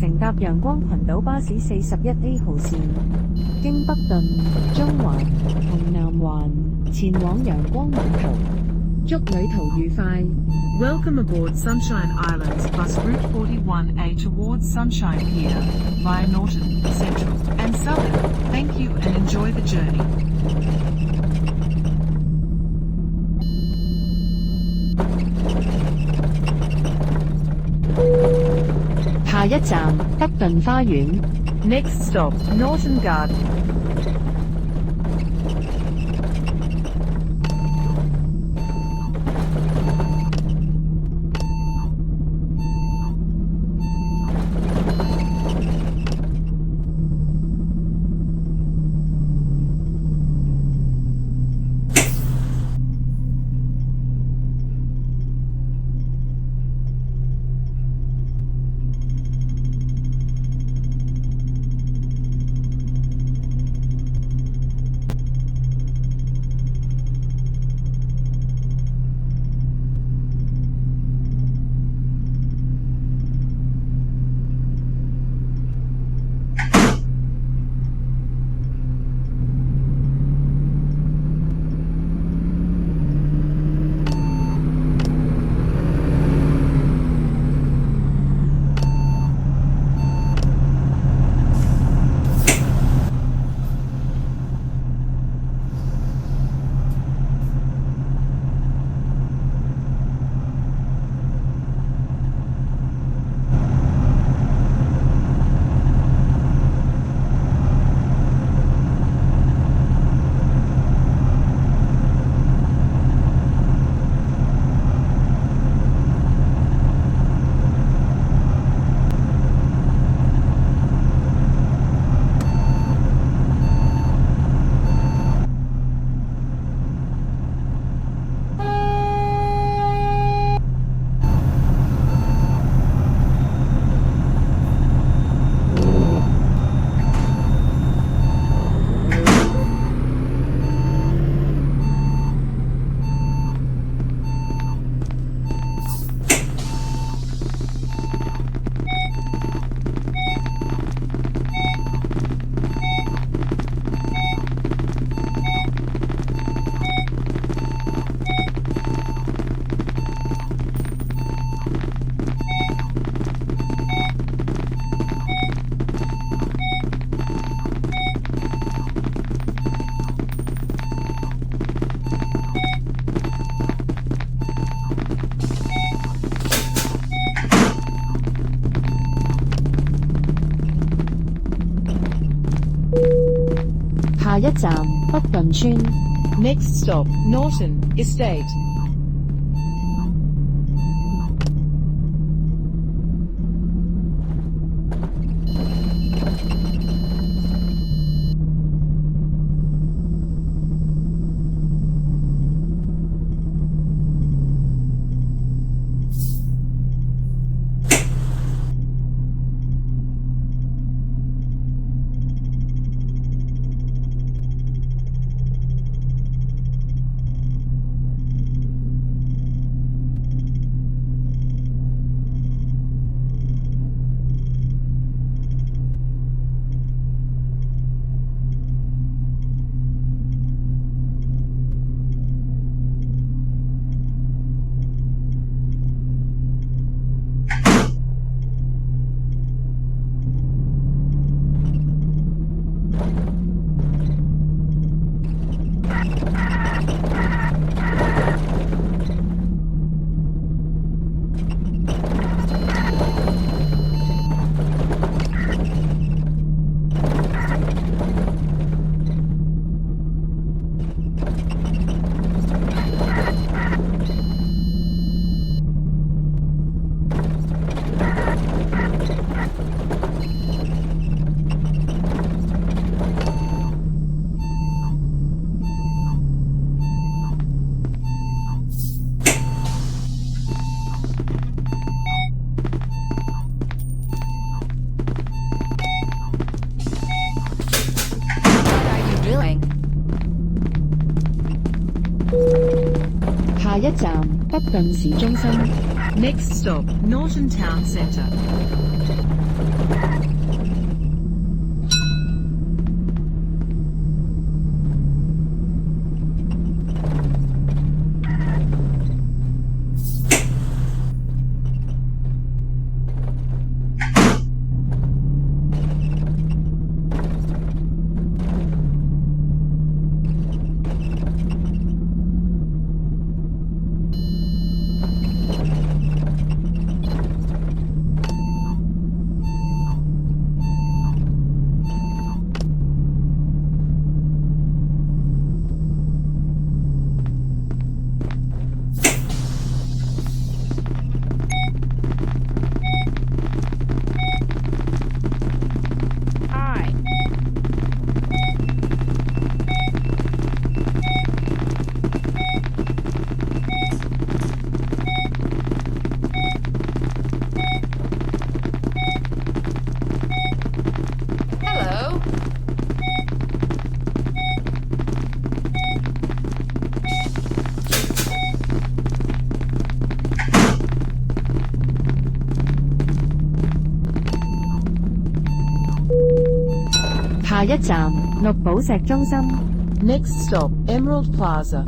乘搭陽光群島巴士41A 號線，經北頓、中環同南環前往陽光碼頭。祝旅途愉快。Welcome aboard Sunshine Islands bus route 41A towards Sunshine Pier via Norton, Central, and Southern. Thank you and enjoy the journey. 下一站北頓花園。Next stop, Norton Garden. 下一站北頓村。Next stop, Norton Estate. 下一站北頓市中心。Next stop, Norton Town Centre. 下一站綠寶石中心。 Next stop, Emerald Plaza.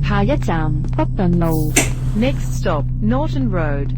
下一站北頓路。 Next stop, Norton Road.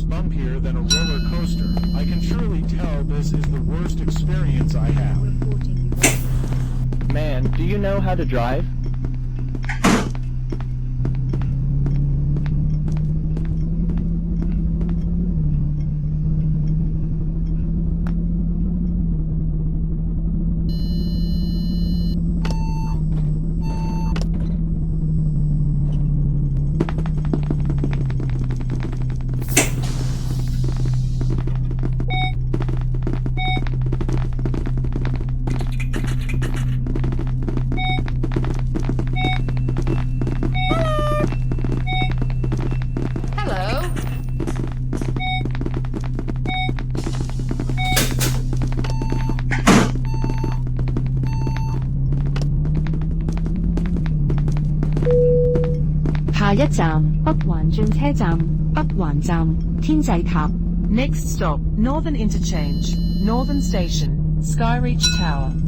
Bumpier than a roller coaster. I can surely tell this is the worst experience I have. Man, do you know how to drive?下一站北環轉車站，北環站，天際塔。 Next stop, Northern Interchange, Northern Station, Skyreach Tower. 「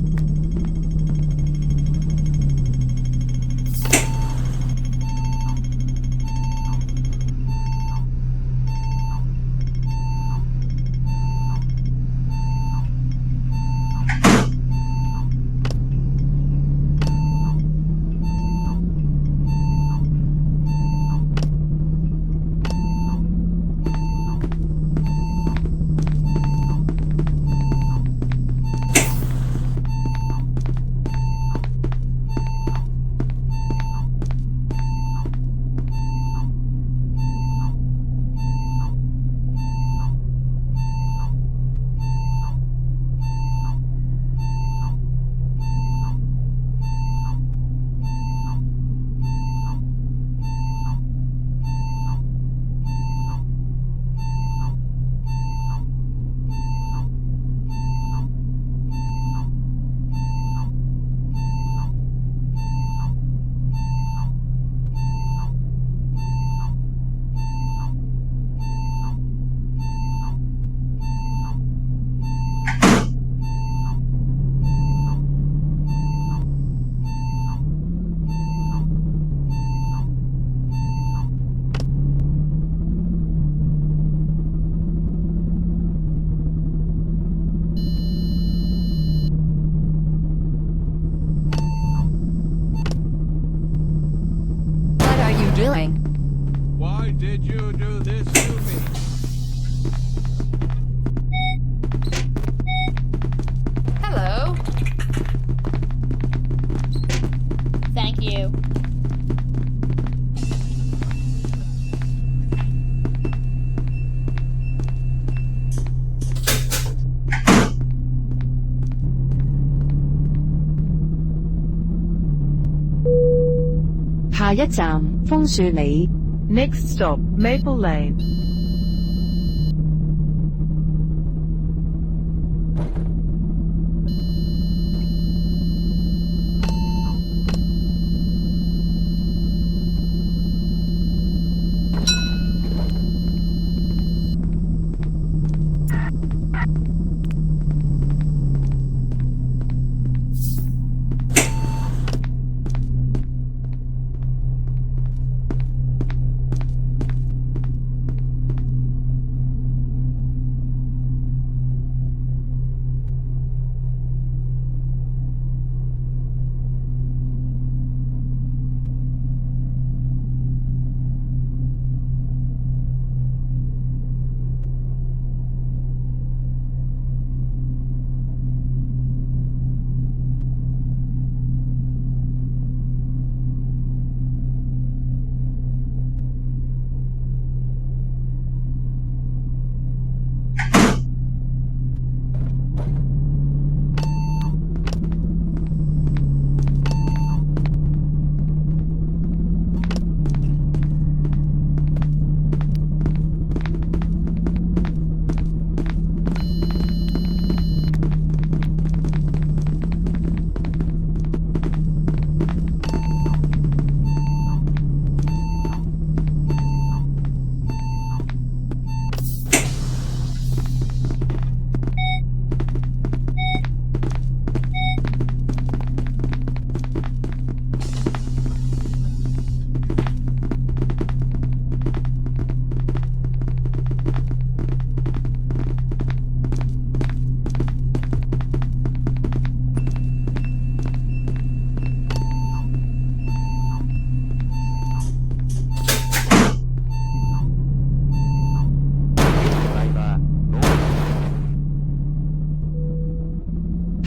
一站楓樹里。 Next stop, Maple Lane.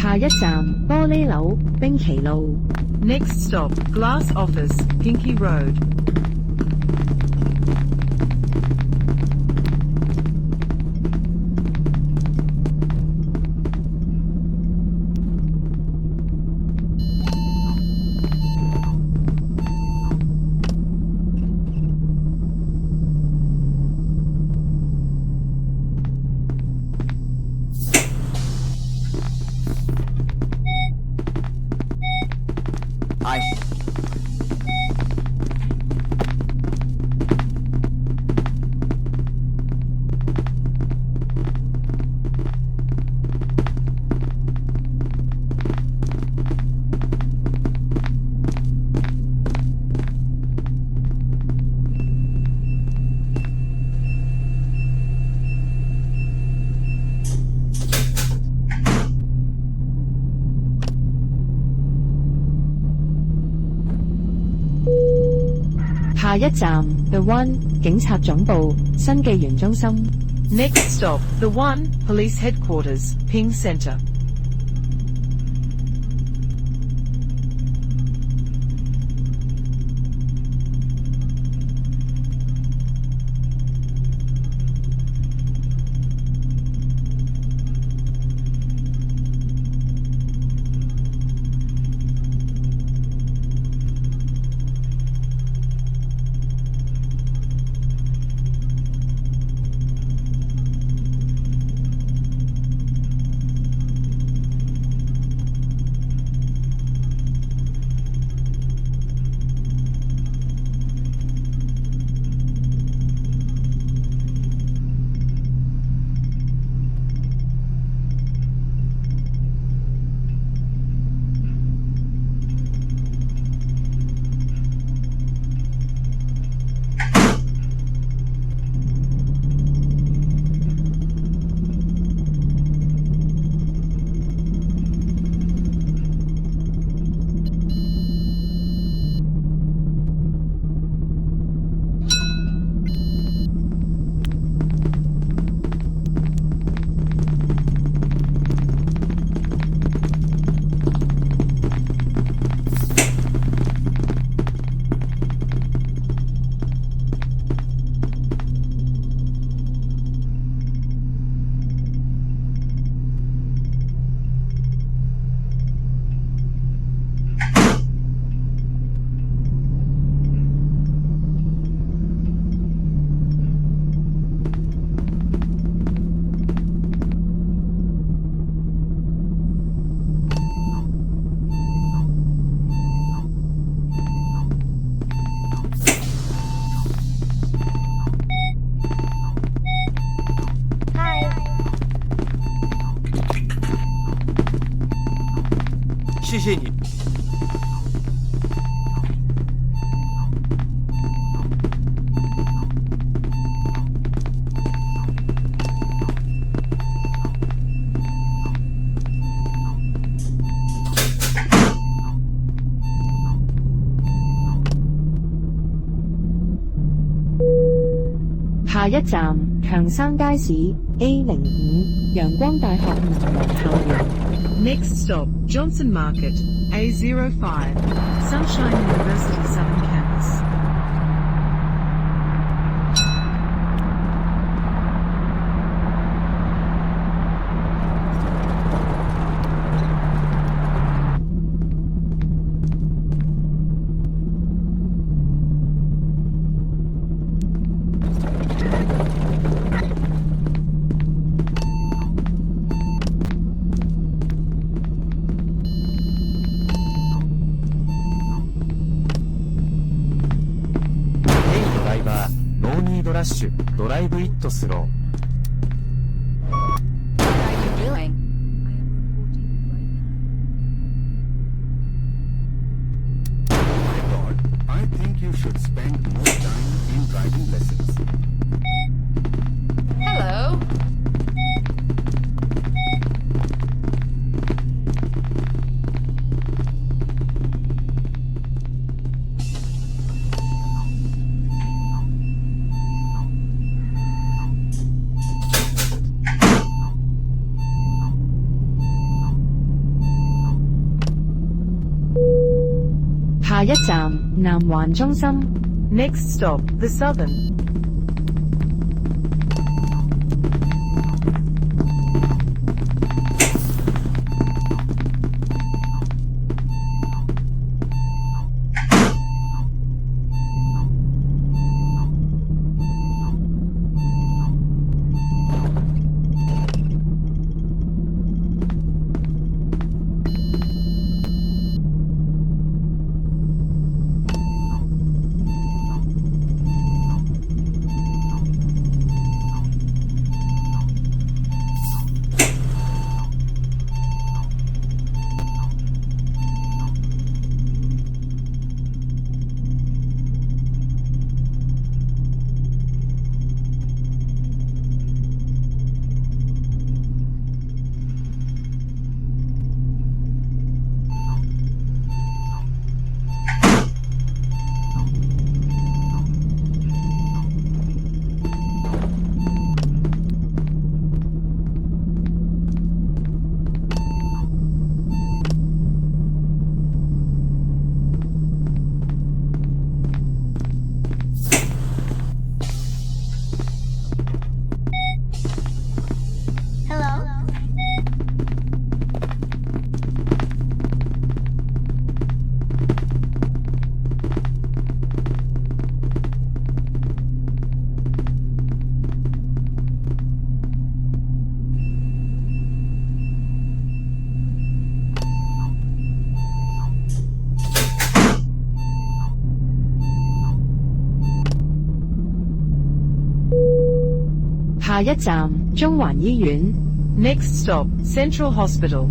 下一站玻璃樓冰淇路。 Next stop, Glass Office, Pinky Road. Hi.下一站 The One 警察總部新紀元中心。 Next stop, The One, Police Headquarters, Ping Center. 谢谢你。下一站強生街市 A05 陽光大學南門校園。Next stop, Johnson Market, A05, Sunshine University Southern Campus. ラッシュドライブイットスロー。 What are you doing? My lord, I think you should spend more time in driving lessons. Hello. Next 下一站南環中心。 Next stop, the Southern. 下一站中環醫院。 Next stop, Central Hospital.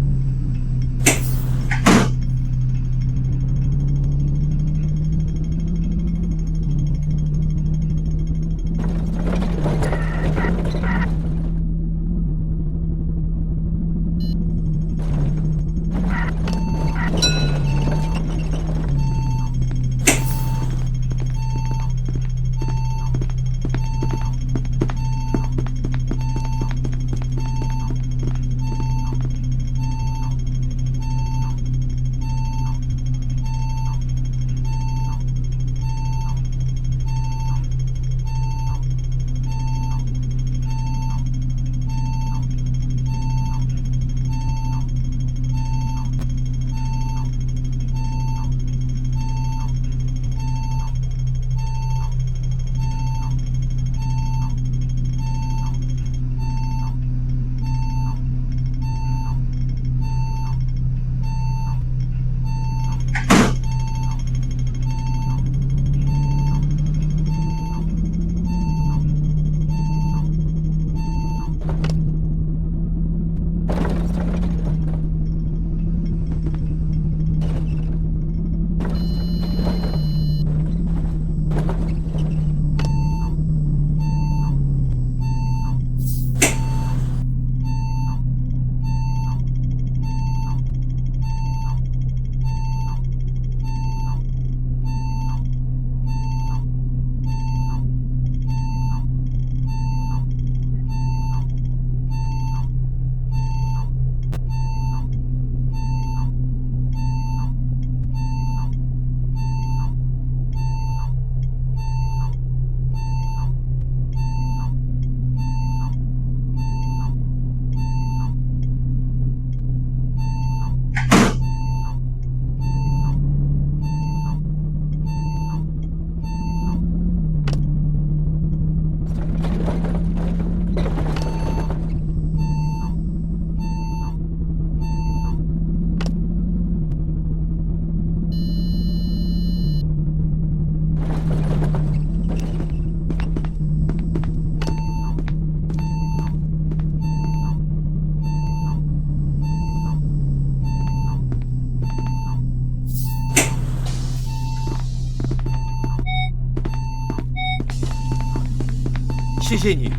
谢谢你。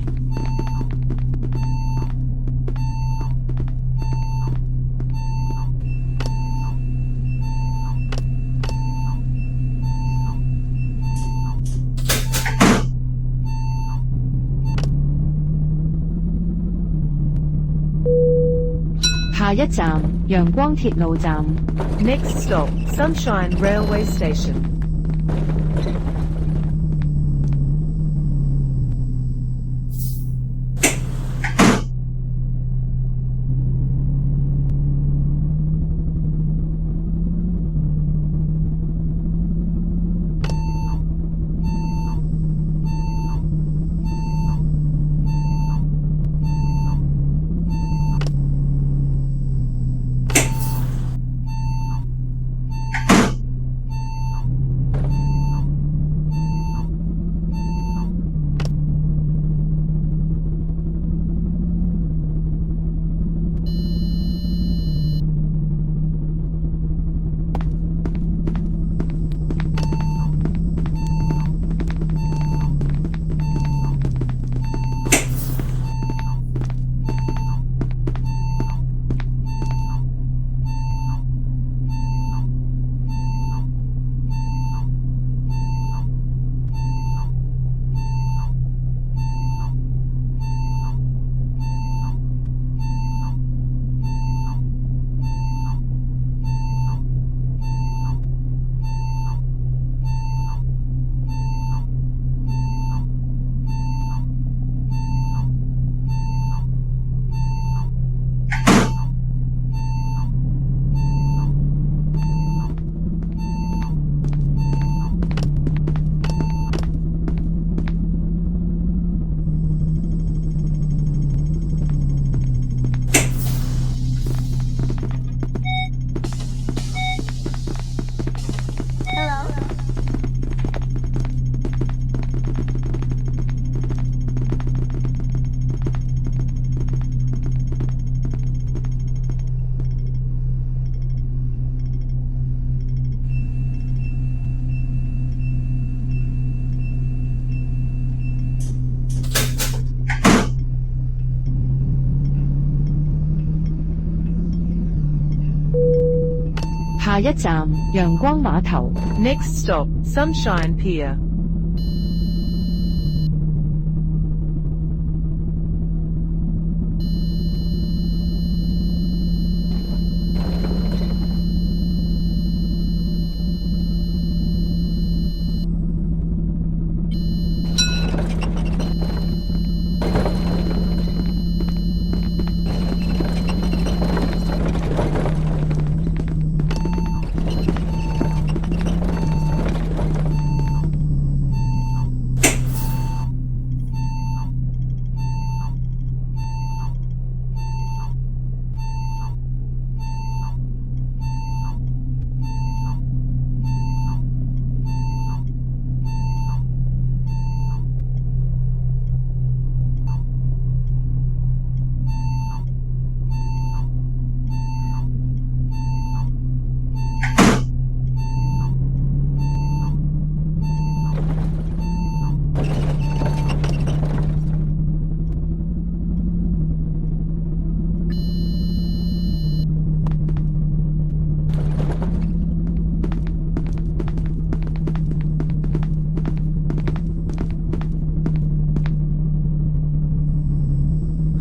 下一站陽光鐵路站。 Next stop, Sunshine Railway Station.下一站陽光碼頭。 Next stop, Sunshine Pier.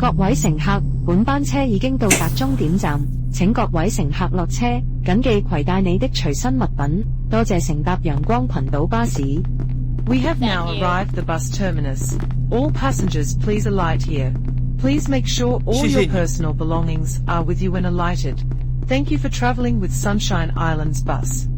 各位乘客，本班車已經到達終點站，請各位乘客落車，謹記攜帶你的隨身物品。多謝乘搭陽光群島巴士。We have now arrived at the bus terminus. All passengers please alight here. Please make sure all your personal belongings are with you when alighted. Thank you for traveling with Sunshine Islands Bus.